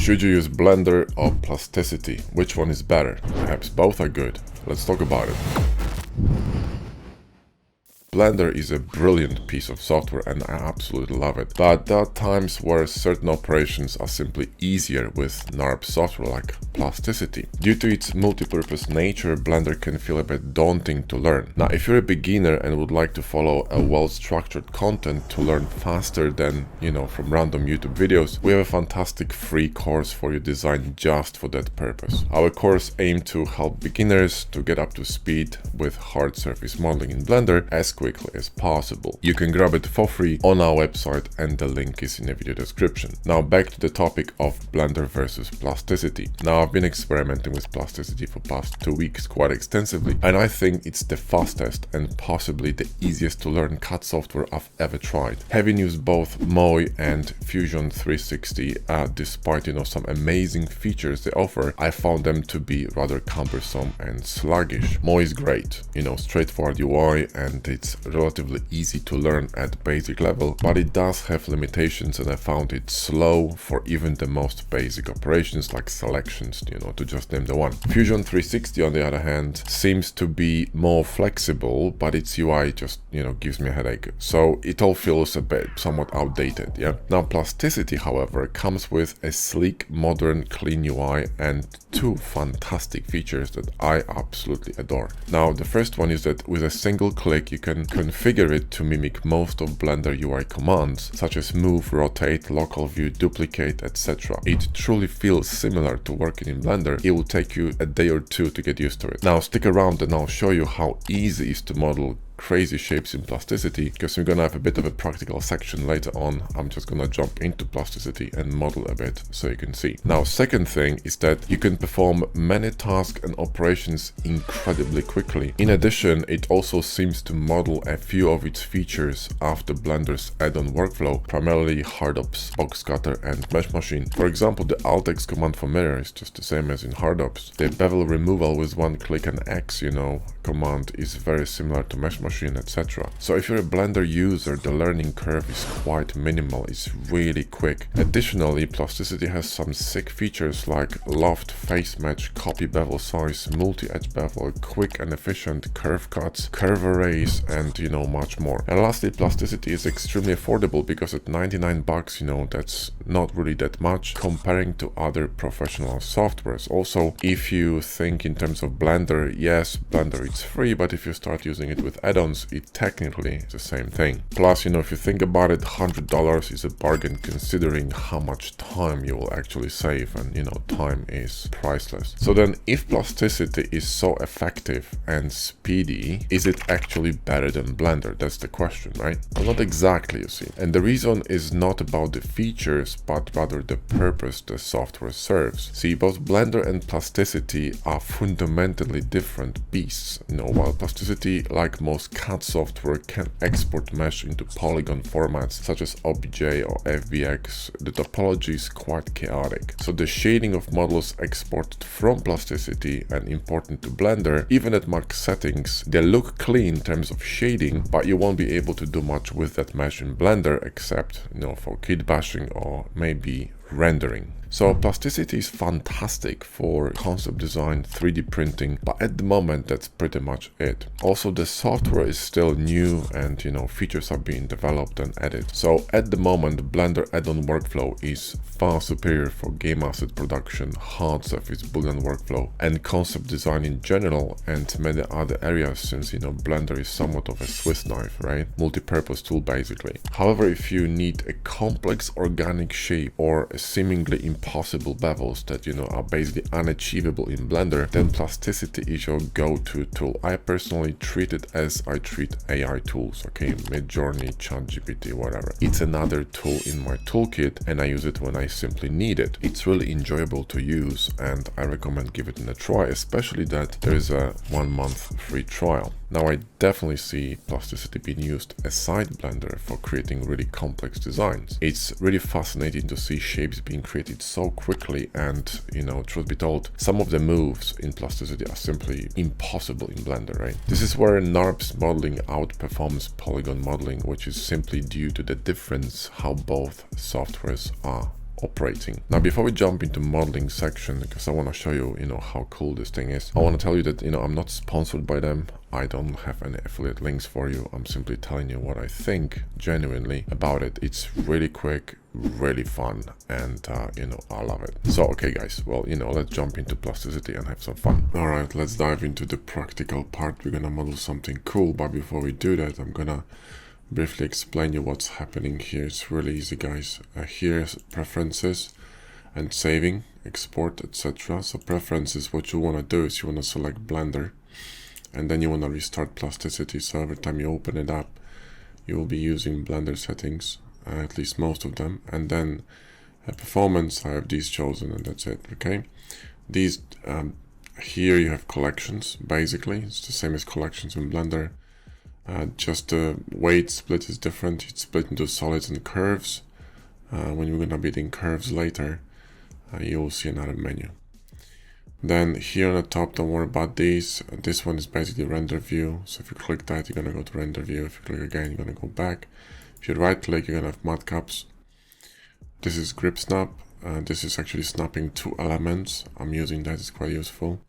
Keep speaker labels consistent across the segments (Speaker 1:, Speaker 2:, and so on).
Speaker 1: Should you use Blender or Plasticity? Which one is better? Perhaps both are good. Let's talk about it. Blender is a brilliant piece of software and I absolutely love it, but there are times where certain operations are simply easier with NARP software like Plasticity. Due to its multi-purpose nature, Blender can feel a bit daunting to learn. Now, if you're a beginner and would like to follow a well-structured content to learn faster than, from random YouTube videos, we have a fantastic free course for you designed just for that purpose. Our course aims to help beginners to get up to speed with hard surface modeling in Blender as quickly as possible. You can grab it for free on our website and the link is in the video description. Now back to the topic of Blender versus Plasticity. Now I've been experimenting with Plasticity for past 2 weeks quite extensively and I think it's the fastest and possibly the easiest to learn CAD software I've ever tried. Having used both Moi and Fusion 360, despite some amazing features they offer, I found them to be rather cumbersome and sluggish. Moi is great, straightforward UI and it's relatively easy to learn at basic level, but it does have limitations and I found it slow for even the most basic operations like selections, to just name the one. Fusion 360 on the other hand seems to be more flexible, but its UI just, gives me a headache. So it all feels a bit somewhat outdated, yeah? Now Plasticity, however, comes with a sleek, modern, clean UI and two fantastic features that I absolutely adore. Now the first one is that with a single click you can configure it to mimic most of Blender UI commands such as move, rotate, local view, duplicate, etc. It truly feels similar to working in Blender. It will take you a day or two to get used to it. Now stick around and I'll show you how easy it is to model crazy shapes in Plasticity, because we're gonna have a bit of a practical section later on. I'm just gonna jump into Plasticity and model a bit so you can see. Now second thing is that you can perform many tasks and operations incredibly quickly. In addition, it also seems to model a few of its features after Blender's add-on workflow, primarily Hardops, box cutter and mesh machine. For example, the Alt-X command for mirror is just the same as in Hardops. The bevel removal with one click and X, command is very similar to mesh machine, etc. So if you're a Blender user, the learning curve is quite minimal, it's really quick. Additionally, Plasticity has some sick features like loft, face match, copy bevel size, multi-edge bevel, quick and efficient curve cuts, curve arrays, and much more. And lastly, Plasticity is extremely affordable because at 99 bucks, that's not really that much comparing to other professional softwares. Also, if you think in terms of Blender, yes, Blender it's free, but if you start using it with add-ons, it technically is the same thing. Plus, if you think about it, $100 is a bargain considering how much time you will actually save, and time is priceless. So then, if Plasticity is so effective and speedy, is it actually better than Blender? That's the question, right? Well, not exactly, you see. And the reason is not about the features, but rather the purpose the software serves. See, both Blender and Plasticity are fundamentally different beasts. While Plasticity, like most CAD software, can export mesh into polygon formats such as OBJ or FBX, the topology is quite chaotic. So the shading of models exported from Plasticity and imported to Blender, even at max settings, they look clean in terms of shading, but you won't be able to do much with that mesh in Blender except, for kit bashing or maybe rendering. So Plasticity is fantastic for concept design, 3D printing, but at the moment that's pretty much it. Also, the software is still new and features are being developed and added. So at the moment, Blender add-on workflow is far superior for game asset production, hard surface boolean workflow, and concept design in general, and many other areas, since Blender is somewhat of a Swiss knife, right? Multi-purpose tool basically. However, if you need a complex organic shape or a seemingly impossible bevels that are basically unachievable in Blender, then Plasticity is your go-to tool. I personally treat it as I treat AI tools, okay? Midjourney, ChatGPT, whatever. It's another tool in my toolkit and I use it when I simply need it. It's really enjoyable to use and I recommend give it a try, especially that there is a 1 month free trial. Now I definitely see Plasticity being used aside Blender for creating really complex designs. It's really fascinating to see shapes being created so quickly and, truth be told, some of the moves in Plasticity are simply impossible in Blender, right? This is where NARP's modeling outperforms polygon modeling, which is simply due to the difference how both softwares are operating. Now, before we jump into modeling section, because I want to show you, how cool this thing is, I want to tell you that, I'm not sponsored by them. I don't have any affiliate links for you. I'm simply telling you what I think genuinely about it. It's really quick, really fun, and, I love it. So, okay, guys, well, let's jump into Plasticity and have some fun. All right, let's dive into the practical part. We're going to model something cool, but before we do that, I'm going to briefly explain you what's happening here. It's really easy, guys. Here's preferences and saving, export, etc. So preferences, what you want to do is you want to select Blender, and then you want to restart Plasticity. So every time you open it up, you will be using Blender settings, at least most of them. And then performance, I have these chosen, and that's it. Okay, these here you have collections. Basically, it's the same as collections in Blender. Just the weight split is different. It's split into solids and curves. When we're going to be in curves later, you will see another menu. Then here on the top, don't worry about these. This one is basically render view. So if you click that, you're going to go to render view. If you click again, you're going to go back. If you right click, you're going to have matcaps. This is grip snap. This is actually snapping 2 elements. I'm using that, it's quite useful.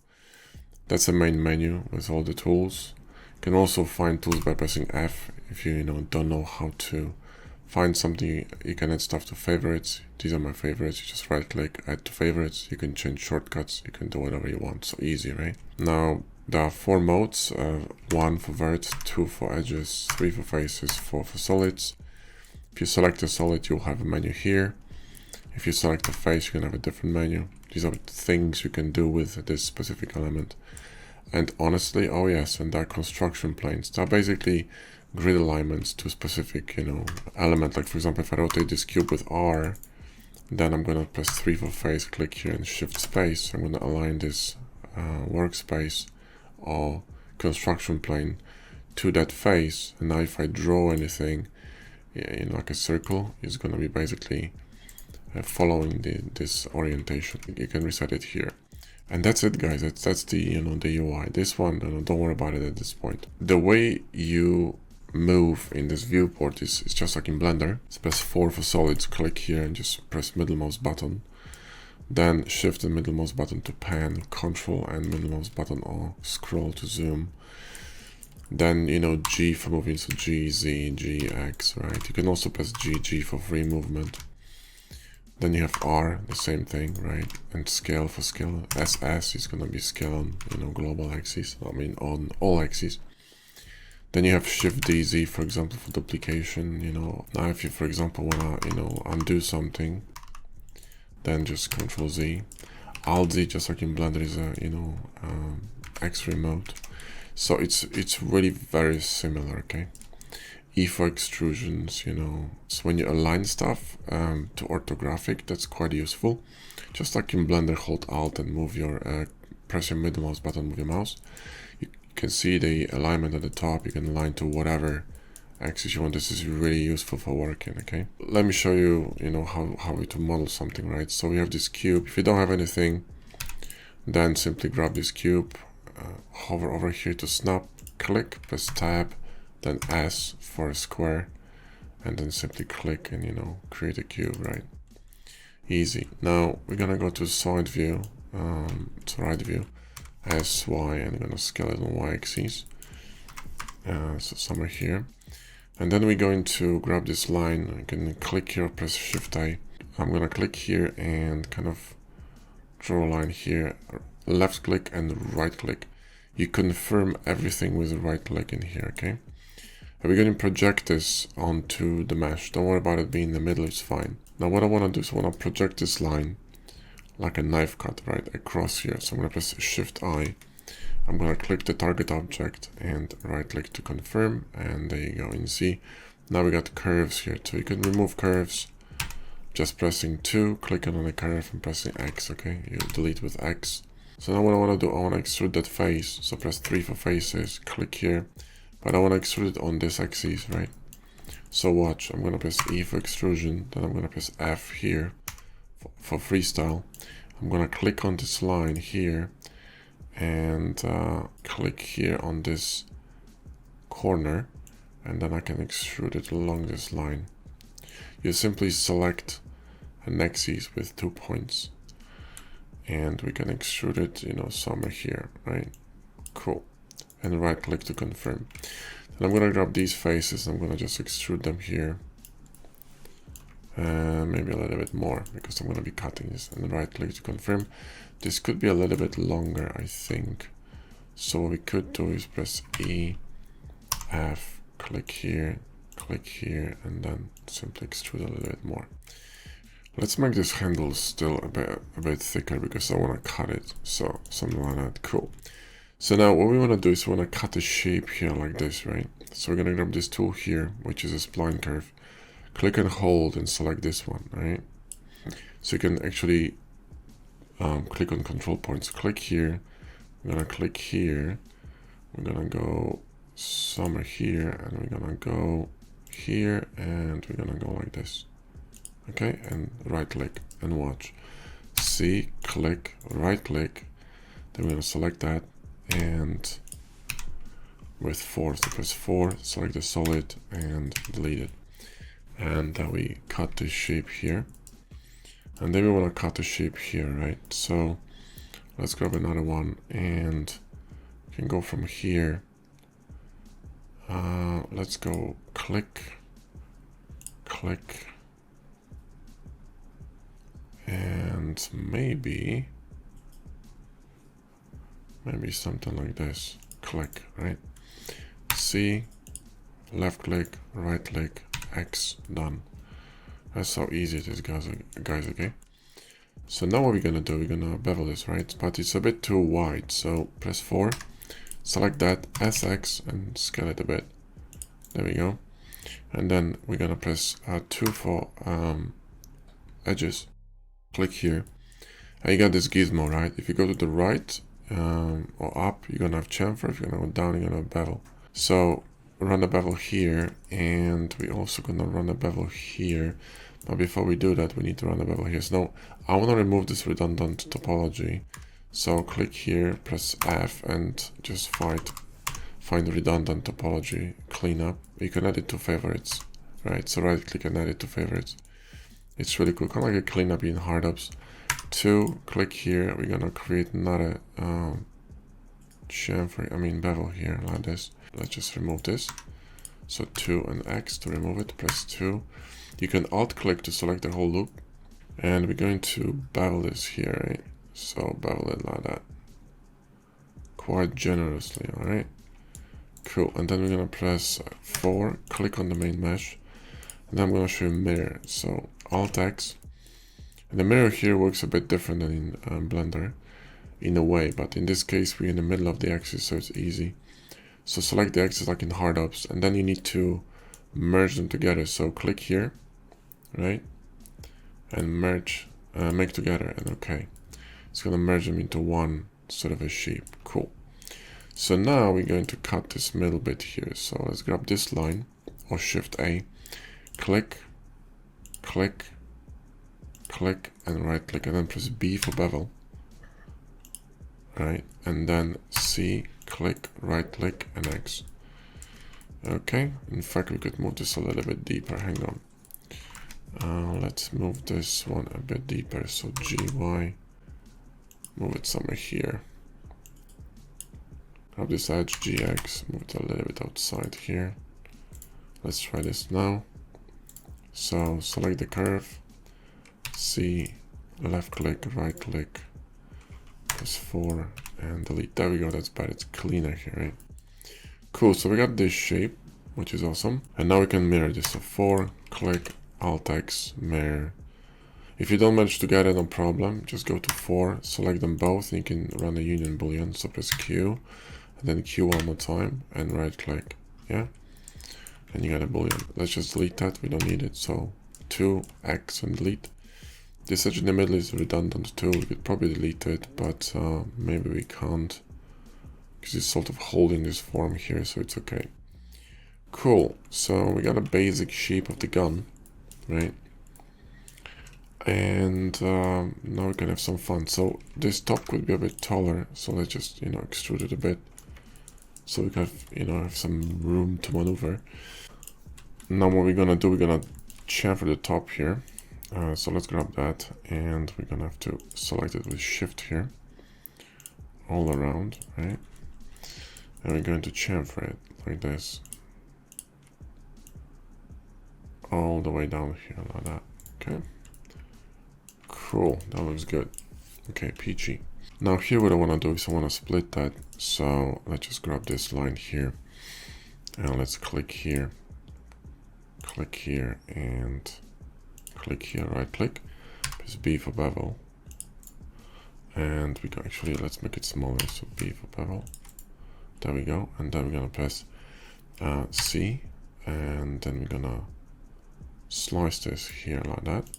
Speaker 1: That's the main menu with all the tools. You can also find tools by pressing F. If you, don't know how to find something, you can add stuff to favorites. These are my favorites. You just right click, add to favorites. You can change shortcuts. You can do whatever you want. So easy, right? Now, there are 4 modes. 1 for verts, 2 for edges, 3 for faces, 4 for solids. If you select a solid, you'll have a menu here. If you select a face, you can have a different menu. These are things you can do with this specific element. And honestly, oh yes, and there are construction planes. They're basically grid alignments to specific, element. Like for example, if I rotate this cube with R, then I'm gonna press 3 for face, click here and shift space. I'm gonna align this workspace or construction plane to that face. And now if I draw anything, like a circle, it's gonna be basically following this orientation. You can reset it here. And that's it, guys. That's the the UI. This one, don't worry about it at this point. The way you move in this viewport is just like in Blender. Let's press 4 for solids, click here and just press middle mouse button. Then shift the middle mouse button to pan, control and middle mouse button or scroll to zoom. Then G for moving, so G, Z, G, X, right? You can also press G for free movement. Then you have R, the same thing, right? And scale for scale. SS is gonna be scale on global axis. I mean on all axes. Then you have Shift DZ, for example, for duplication. Now if you, for example, wanna undo something, then just Control Z. Alt Z, just like in Blender, is a X-ray mode. So it's really very similar, okay? E for extrusions, so when you align stuff to orthographic, that's quite useful. Just like in Blender, hold Alt and move your, press your middle mouse button, move your mouse. You can see the alignment at the top. You can align to whatever axis you want. This is really useful for working, okay? Let me show you, how to model something, right? So we have this cube. If you don't have anything, then simply grab this cube, hover over here to snap, click, press Tab, then S for a square, and then simply click and create a cube, right? Easy. Now we're gonna go to solid view, to right view, S, Y, and I'm gonna scale it on Y axis. So somewhere here. And then we're going to grab this line. I can click here, press Shift I. I'm gonna click here and kind of draw a line here, left click and right click. You confirm everything with the right click in here, okay? We're going to project this onto the mesh. Don't worry about it being in the middle, it's fine. Now what I want to do is I want to project this line like a knife cut, right, across here. So I'm going to press Shift I. I'm going to click the target object and right click to confirm. And there you go. And you see, now we got curves here too. You can remove curves just pressing 2, clicking on the curve and pressing X, okay? You delete with X. So now what I want to do, I want to extrude that face. So press 3 for faces, click here. But I want to extrude it on this axis, right? So watch, I'm going to press E for extrusion, then I'm going to press F here for freestyle. I'm going to click on this line here and click here on this corner, and then I can extrude it along this line. You simply select an axis with 2 points. And we can extrude it, somewhere here, right? Cool. And right click to confirm. And I'm gonna grab these faces, I'm gonna just extrude them here. Maybe a little bit more, because I'm gonna be cutting this. And right click to confirm. This could be a little bit longer, I think. So what we could do is press E, F, click here, and then simply extrude a little bit more. Let's make this handle still a bit thicker, because I want to cut it. So something like that. Cool. So now what we want to do is we want to cut a shape here like this, right? So we're going to grab this tool here, which is a spline curve. Click and hold and select this one, right? So you can actually click on control points. Click here. We're going to click here. We're going to go somewhere here, and we're going to go here, and we're going to go like this. Okay, and right click and watch. See, click, right click. Then we're going to select that, and with 4, so press 4, select the solid and delete it. And we cut this shape here. And then we want to cut the shape here, right? So let's grab another one, and we can go from here. Let's go click, click, and maybe something like this. Click, right? C, left click, right click, X, done. That's how easy it is, guys, okay? So now what we're gonna do, we're gonna bevel this, right? But it's a bit too wide, so press 4, select that, SX, and scale it a bit. There we go. And then we're gonna press 2 for edges. Click here. And you got this gizmo, right? If you go to the right or up, you're gonna have chamfer. If you're gonna go down, you're gonna have bevel. So run a bevel here, and we also gonna run a bevel here. But before we do that, we need to run a bevel here. So now I want to remove this redundant topology. So click here, press F, and just find the redundant topology, clean up. You can add it to favorites, right? So right click and add it to favorites. It's really cool, kind of like a cleanup in hardups. 2, click here. We're gonna create another chamfer, bevel here like this. Let's just remove this. So 2 and X to remove it. Press 2. You can alt click to select the whole loop, and we're going to bevel this here, right? So bevel it like that, quite generously. All right, cool. And then we're gonna press 4, click on the main mesh, and then I'm gonna show you mirror. So alt X. And the mirror here works a bit different than in Blender in a way, but in this case we're in the middle of the axis, so it's easy. So select the axis like in hardups, and then you need to merge them together. So click here, right, and merge, make together, and okay. It's gonna merge them into one sort of a shape. Cool. So now we're going to cut this middle bit here. So let's grab this line, or Shift A, click, click, click, and right click, and then press B for bevel, right, and then C, click, right click, and X. Okay, in fact we could move this a little bit deeper. Hang on, let's move this one a bit deeper. So GY, move it somewhere here. Grab this edge, GX, move it a little bit outside here. Let's try this now. So select the curve, C, left click, right click, press 4, and delete. There we go, that's better, it's cleaner here, right? Cool, so we got this shape, which is awesome. And now we can mirror this. So 4, click, Alt X, mirror. If you don't manage to get it, no problem. Just go to 4, select them both, and you can run a union boolean. So press Q, and then Q one more time, and right click, yeah? And you got a boolean. Let's just delete that, we don't need it. So 2, X, and delete. This edge in the middle is redundant too. We could probably delete it, but maybe we can't, because it's sort of holding this form here, so it's okay. Cool, so we got a basic shape of the gun, right? And now we can have some fun. So this top could be a bit taller, so let's just, extrude it a bit, so we can have some room to maneuver. Now what we're gonna do, we're gonna chamfer the top here, So let's grab that, and we're gonna have to select it with shift here, all around, right? And we're going to chamfer it like this, all the way down here like that. Okay, cool, that looks good. Okay, peachy. Now here what I want to do is I want to split that, so let's just grab this line here, and let's click here, and click here, right click, press B for bevel, and we can actually, let's make it smaller, so B for bevel, there we go, and then we're gonna press C, and then we're gonna slice this here like that,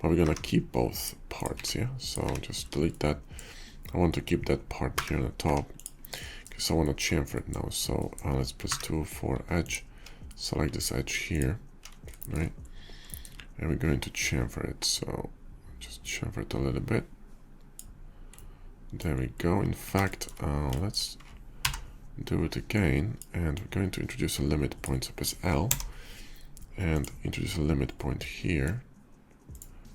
Speaker 1: but we're gonna keep both parts here, so just delete that. I want to keep that part here on the top because I want to chamfer it now, so let's press 2 for edge, select this edge here, right, and we're going to chamfer it, so just chamfer it a little bit. There we go. In fact, let's do it again, and we're going to introduce a limit point, so press L and introduce a limit point here,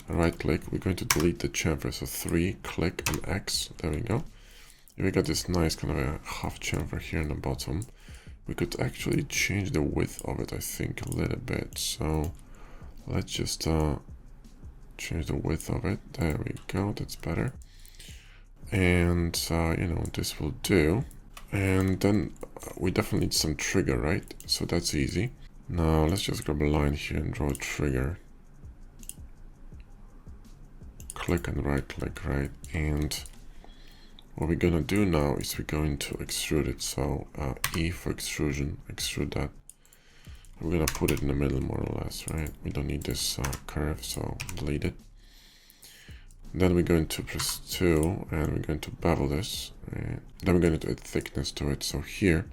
Speaker 1: right click, we're going to delete the chamfer, so 3, click and X, there we go. If we got this nice kind of a half chamfer here in the bottom, we could actually change the width of it, I think, a little bit, so let's just change the width of it, there we go, that's better. And you know, this will do. And then we definitely need some trigger, right? So that's easy. Now let's just grab a line here and draw a trigger. Click and right click, right? And what we're gonna do now is we're going to extrude it. So E for extrusion, extrude that. We're gonna put it in the middle more or less, right? We don't need this curve, so delete it. Then we're going to press 2 and we're going to bevel this, right? Then we're going to add thickness to it, so here,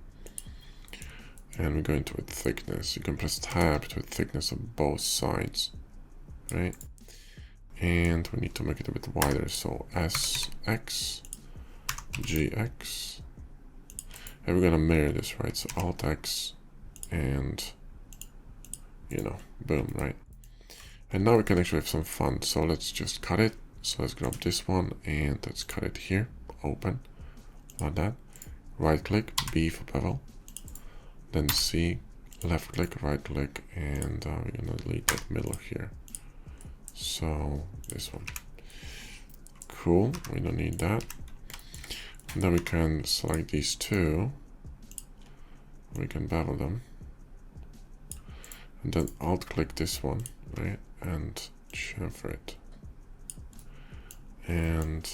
Speaker 1: and we're going to add thickness. You can press tab to add thickness on both sides, right? And we need to make it a bit wider, so SX, GX, and we're gonna mirror this, right? So Alt X, and you know, boom, right? And now we can actually have some fun, so let's just cut it. So let's grab this one and let's cut it here, open, like that. Right click, B for bevel, then C, left click, right click, and we're gonna delete that middle here. So this one, cool, we don't need that. And then we can select these two, we can bevel them, and then alt click this one, right, and chamfer it. And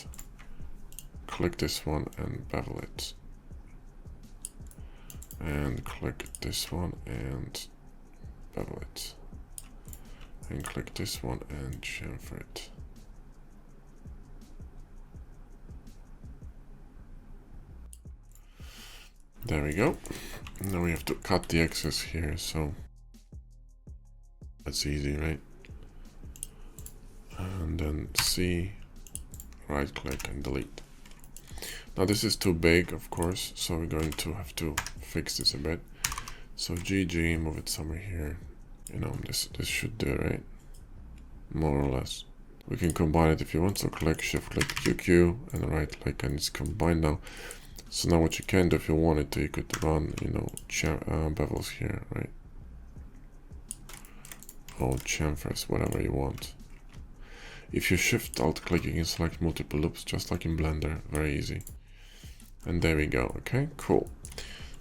Speaker 1: click this one and bevel it, and click this one and bevel it, and click this one and chamfer it. There we go. Now we have to cut the excess here, so that's easy, right? And then C, right click and delete. Now this is too big, of course, so we're going to have to fix this a bit. So GG, move it somewhere here. You know, this should do, right? More or less. We can combine it if you want, so click, shift click, QQ, and right click, and it's combined now. So now what you can do if you wanted to, you could run, you know, bevels here, right? Or chamfers, whatever you want. If you shift alt click, you can select multiple loops, just like in Blender, very easy. And there we go, okay, cool.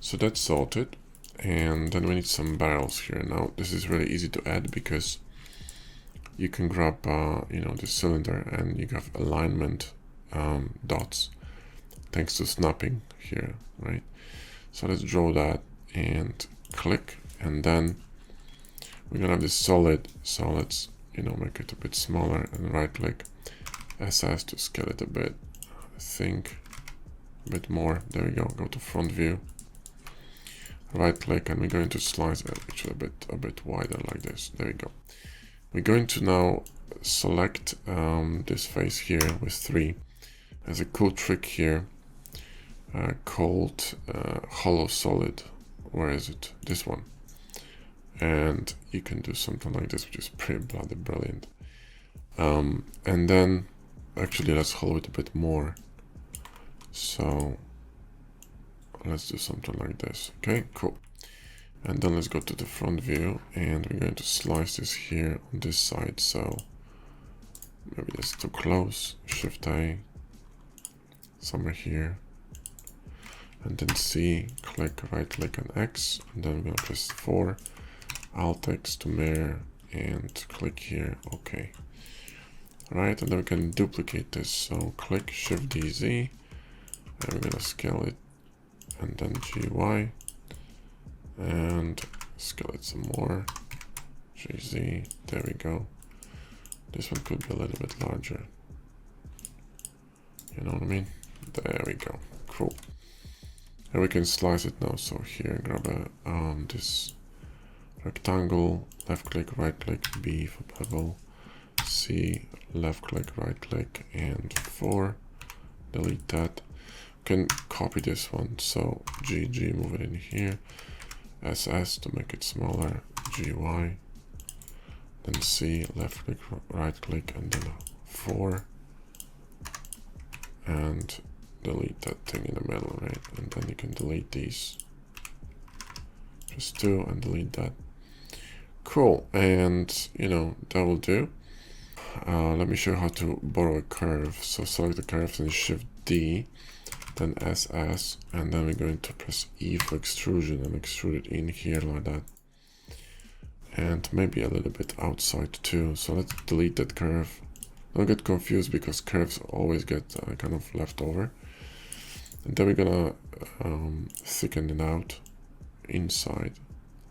Speaker 1: So that's sorted. And then we need some barrels here. Now this is really easy to add because you can grab, you know, the cylinder and you have alignment dots thanks to snapping here, right? So let's draw that and click, and then we're gonna have this solid. So let's, you know, make it a bit smaller and right click, SS to scale it a bit. I think a bit more. There we go. Go to front view. Right click, and we're going to slice it actually a bit wider like this. There we go. We're going to now select this face here with 3. There's a cool trick here called hollow solid. Where is it? This one. And you can do something like this, which is pretty bloody brilliant. And then actually let's hollow it a bit more. So let's do something like this. Okay, cool. And then let's go to the front view, and we're going to slice this here on this side. So maybe that's too close. Shift A, somewhere here, and then C, click, right click on X, and then we're gonna press 4, Alt X to mirror, and click here. Okay. Right, and then we can duplicate this. So click Shift D Z, and we're gonna scale it, and then GY, and scale it some more. GZ, there we go. This one could be a little bit larger. You know what I mean? There we go. Cool. And we can slice it now. So here, grab a this rectangle, left click, right click, B for bevel, C, left click, right click, and 4. Delete that. We can copy this one. So GG, move it in here. SS to make it smaller. GY. Then C, left click, right click, and then 4. And delete that thing in the middle, right? And then you can delete these. Press 2 and delete that. Cool, and you know, that will do. Let me show you how to borrow a curve. So select the curves and Shift D, then SS, and then we're going to press E for extrusion and extrude it in here like that. And maybe a little bit outside too. So let's delete that curve. Don't get confused because curves always get kind of left over. And then we're gonna thicken it out inside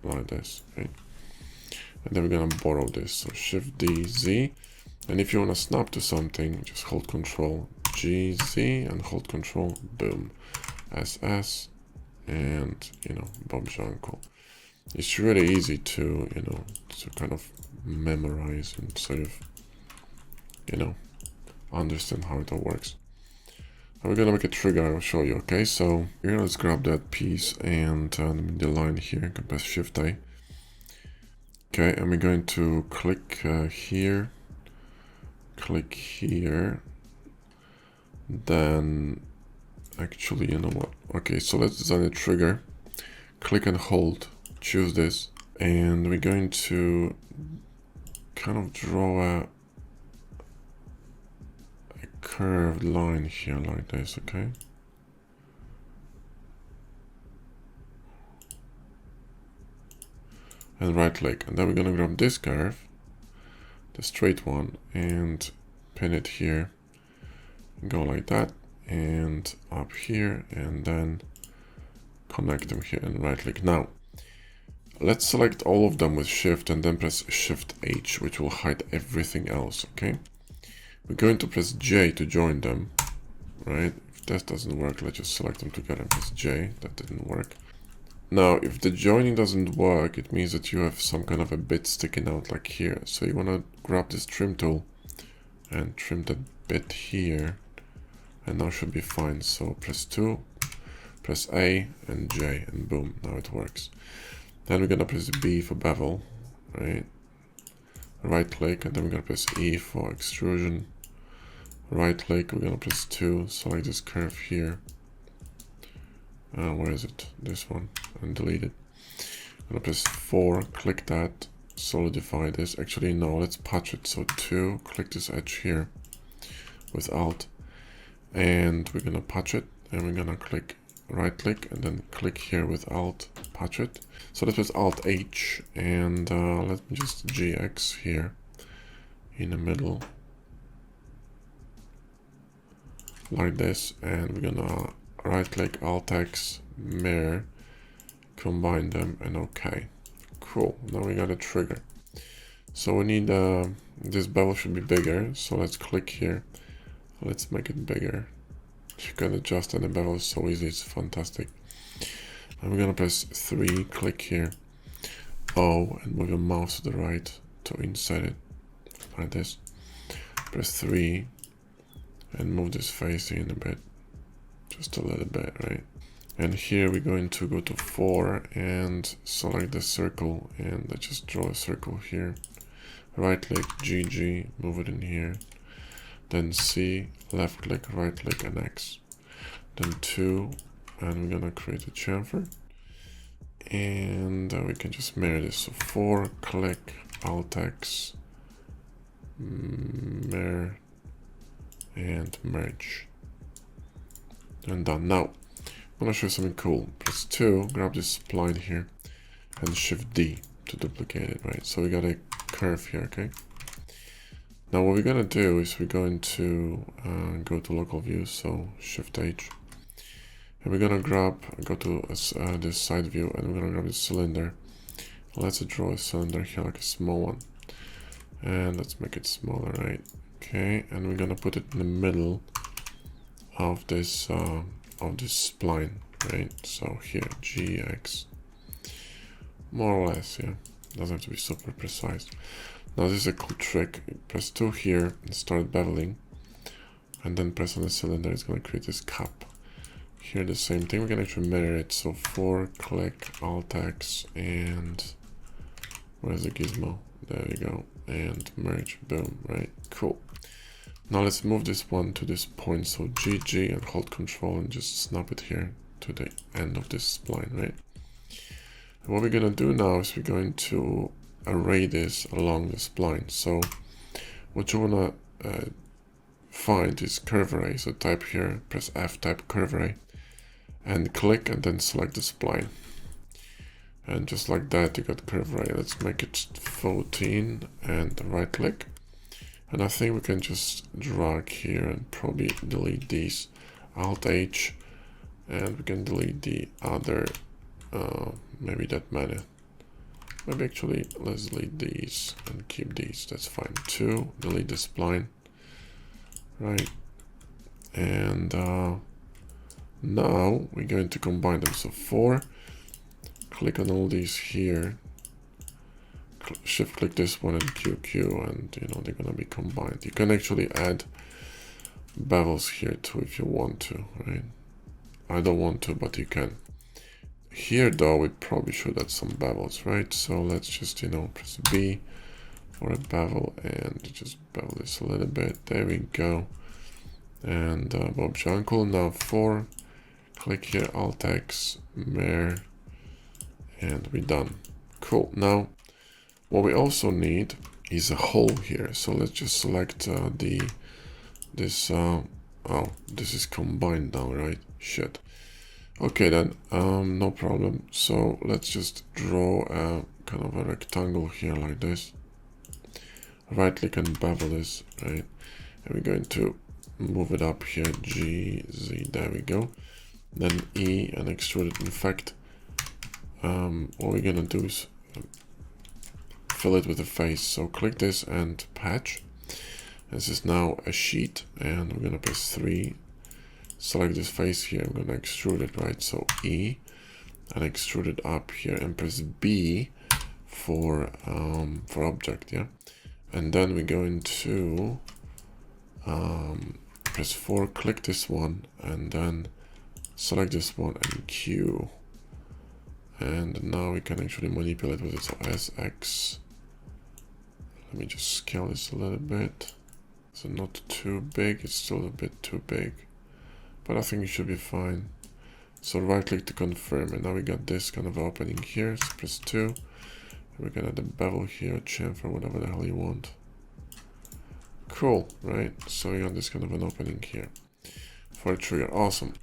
Speaker 1: like this, right? And then we're gonna borrow this. So Shift D Z. And if you wanna snap to something, just hold Control G Z and hold Control, boom, SS, and you know, Bob's your uncle. It's really easy to, you know, to kind of memorize and sort of, you know, understand how it all works. And we're gonna make a trigger, I'll show you, okay? So here, let's grab that piece and the line here, can press Shift A. Okay, and we're going to click here, click here, then actually, you know what? Okay, so let's design a trigger, click and hold, choose this, and we're going to kind of draw a curved line here like this, okay? And right click, and then we're gonna grab this curve, the straight one, and pin it here, go like that, and up here, and then connect them here and right click. Now let's select all of them with Shift and then press Shift H, which will hide everything else, okay? We're going to press J to join them, right? If that doesn't work, let's just select them together and press J. That didn't work. Now, if the joining doesn't work, it means that you have some kind of a bit sticking out like here. So you want to grab this trim tool and trim that bit here, and now should be fine. So press 2, press A and J, and boom, now it works. Then we're gonna press B for bevel, right? Right click, and then we're gonna press E for extrusion. Right click, we're gonna press 2, select this curve here. Where is it? This one, and delete it. I'm gonna press 4, click that, solidify this. Actually, no, let's patch it. So 2, click this edge here with Alt, and we're gonna patch it, and we're gonna click right click and then click here with Alt, patch it. So let's press Alt H, and let me just GX here in the middle like this, and we're gonna right click, Alt X, mirror, combine them, and okay. Cool, now we got a trigger. So we need this bevel should be bigger, so let's click here, let's make it bigger. You can adjust, and the bevel is so easy, it's fantastic. And we're gonna press 3, click here, O, and move your mouse to the right to insert it like this. Press 3 and move this facing in a bit, just a little bit, right? And here we're going to go to 4 and select the circle, and let's just draw a circle here right click, GG, move it in here. Then C, left click, right click, and X. Then 2, and we're gonna create a chamfer. And we can just mirror this. So 4, click, Alt X, mirror, and merge. And done. Now, I'm gonna show you something cool. Press 2, grab this spline here, and Shift D to duplicate it, right? So we got a curve here, okay? Now what we're gonna do is we're going to go to local view, so Shift H. And we're gonna go to this side view, and we're gonna grab this cylinder. Let's draw a cylinder here, like a small one. And let's make it smaller, right? Okay, and we're gonna put it in the middle of this spline, right? So here, GX. More or less, yeah. Doesn't have to be super precise. Now this is a cool trick. Press 2 here and start beveling. And then press on the cylinder, it's gonna create this cap. Here the same thing, we can actually mirror it. So 4, click, Alt X, and where's the gizmo? There we go. And merge, boom, right? Cool. Now let's move this one to this point. So GG and hold Control and just snap it here to the end of this spline, right? And what we're gonna do now is we're going to array this along the spline. So what you wanna find is curve array. So type here, press F, type curve array, and click, and then select the spline. And just like that, you got curve array. Let's make it 14 and right click. And I think we can just drag here and probably delete these. Alt H, and we can delete the other, maybe that matter. Maybe actually let's delete these and keep these, that's fine. 2, delete the spline, right? And now we're going to combine them. So 4, click on all these here, shift click this one and QQ, and you know they're gonna be combined. You can actually add bevels here too if you want to, right? I don't want to, but you can. Here though, we probably should add some bevels, right? So let's just, you know, press B for a bevel and just bevel this a little bit. There we go. And Bob's uncle. Now 4, click here, Alt X, mirror, and we're done. Cool. Now what we also need is a hole here. So let's just select this is combined now, right? Shit. Okay then, no problem. So let's just draw a kind of a rectangle here like this. Right click and bevel this, right? And we're going to move it up here, G, Z, there we go. Then E and extrude it. In fact, what we're gonna do is fill it with a face. So click this and patch. This is now a sheet, and we're gonna press 3, select this face here, I'm gonna extrude it, right? So E and extrude it up here, and press B for object, yeah. And then we're going to press 4, click this one, and then select this one and Q. And now we can actually manipulate with it. So SX. Let me just scale this a little bit. So not too big, it's still a bit too big, but I think it should be fine. So right click to confirm, and now we got this kind of opening here. So press 2, and we're gonna add a bevel here, chamfer, whatever the hell you want. Cool, right? So we got this kind of an opening here for a trigger. Awesome.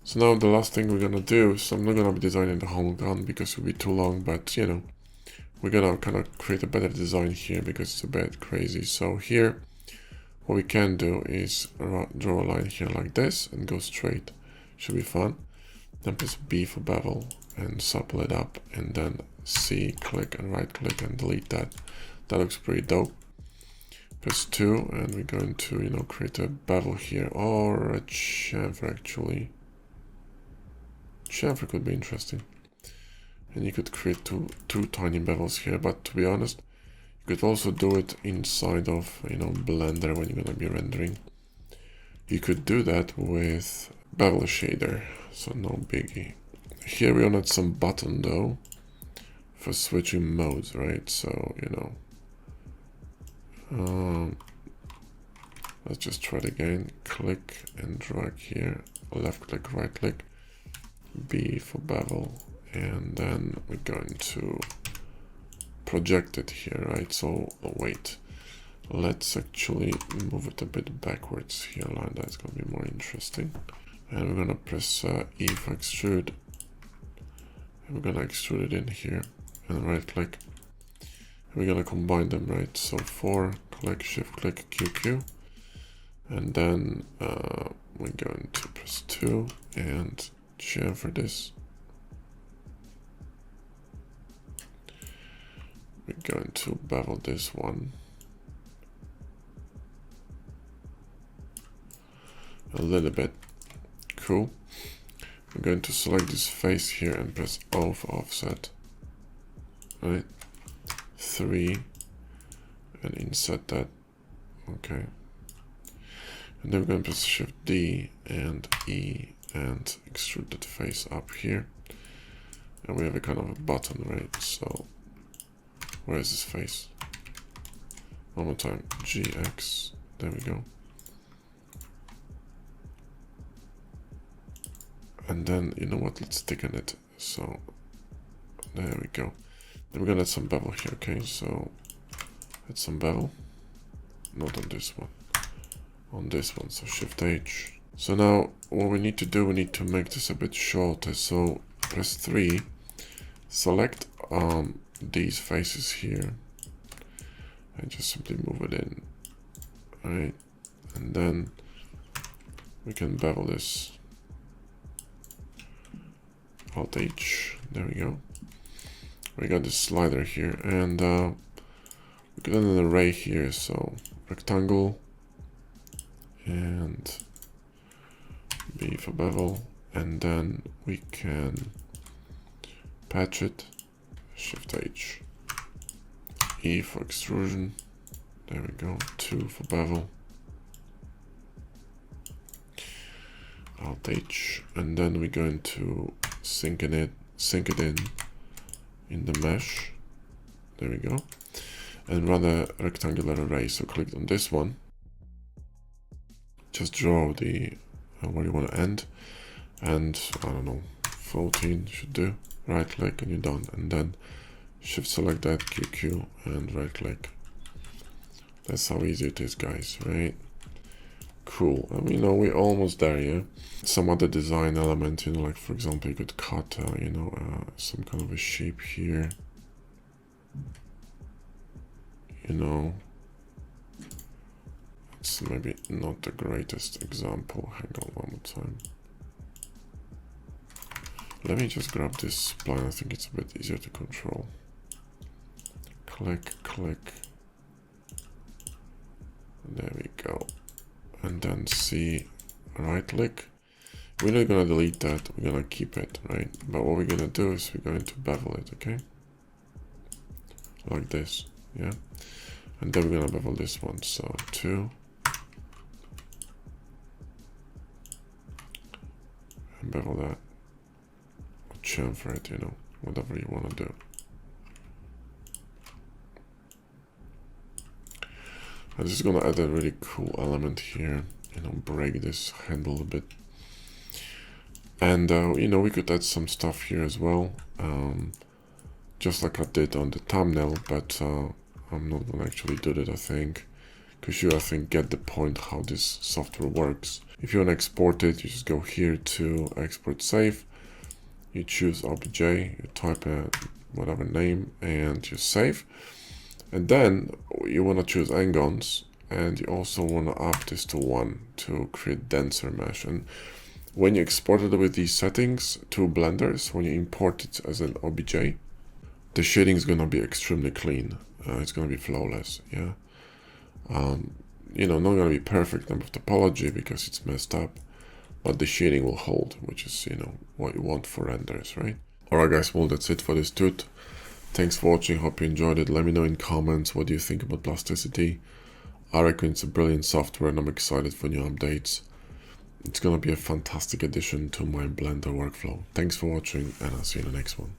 Speaker 1: So now the last thing we're gonna do, so I'm not gonna be designing the whole gun because it would be too long, but you know, we're gonna kind of create a better design here because it's a bit crazy. So here, what we can do is draw a line here like this and go straight. Should be fun. Then press B for bevel and supple it up, and then C, click and right click and delete that. That looks pretty dope. Press 2, and we're going to, you know, create a bevel here, or a chamfer actually. Chamfer could be interesting. And you could create two tiny bevels here, but to be honest, you could also do it inside of, you know, Blender when you're gonna be rendering. You could do that with bevel shader, so no biggie. Here we want some button though for switching modes, right? So, you know, Let's just try it again. Click and drag here. Left click, right click. B for bevel. And then we're going to project it here, right? So, oh, wait. Let's actually move it a bit backwards here. Like that's going to be more interesting. And we're going to press E for extrude. And we're going to extrude it in here. And right click. We're going to combine them, right? So 4, click, shift click, QQ. And then we're going to press 2 and chamfer this. We're going to bevel this one a little bit. Cool. We're going to select this face here and press O for offset. Right? 3 and inset that. Okay. And then we're going to press Shift D and E and extrude that face up here. And we have a kind of a button, right? So where is this face? One more time. GX. There we go. And then, you know what? Let's thicken it. So there we go. Then we're gonna add some bevel here. Okay, so add some bevel. Not on this one. On this one. So Shift H. So now what we need to do, we need to make this a bit shorter. So press 3. Select these faces here. And just simply move it in. Alright. And then we can bevel this. Alt H. There we go. We got this slider here, and we got an array here, so rectangle and B for bevel, and then we can patch it. Shift H. E for extrusion. There we go. 2 for bevel. Alt H, and then we're going to sink it in the mesh. There we go. And run a rectangular array. So click on this one. Just draw the where you want to end, and I don't know, 14 should do. Right click and you're done. And then shift select that, QQ, and right click. That's how easy it is, guys, right? Cool. I mean, you know, we're almost there, yeah? Some other design element, you know, like for example, you could cut, some kind of a shape here. You know, it's maybe not the greatest example. Hang on one more time. Let me just grab this spline. I think it's a bit easier to control. Click, click. There we go. And then C, right click. We're not gonna delete that, we're gonna keep it, right? But what we're gonna do is we're going to bevel it, okay? Like this, yeah? And then we're gonna bevel this one, so 2. And bevel that. Or chamfer it, you know, whatever you wanna do. I'm just gonna add a really cool element here, you know, break this handle a bit. And, you know, we could add some stuff here as well, just like I did on the thumbnail, but I'm not gonna actually do that, I think, because you, I think, get the point how this software works. If you wanna export it, you just go here to export save, you choose OBJ, you type whatever name, and you save. And then you want to choose n-gons, and you also want to up this to 1 to create denser mesh. And when you export it with these settings to Blender, when you import it as an OBJ, the shading is going to be extremely clean. It's going to be flawless, yeah. You know, not going to be perfect number of topology because it's messed up, but the shading will hold, which is, you know, what you want for renders, right? Alright guys, well that's it for this tut. Thanks for watching, hope you enjoyed it. Let me know in comments what do you think about Plasticity. I reckon it's a brilliant software and I'm excited for new updates. It's gonna be a fantastic addition to my Blender workflow. Thanks for watching and I'll see you in the next one.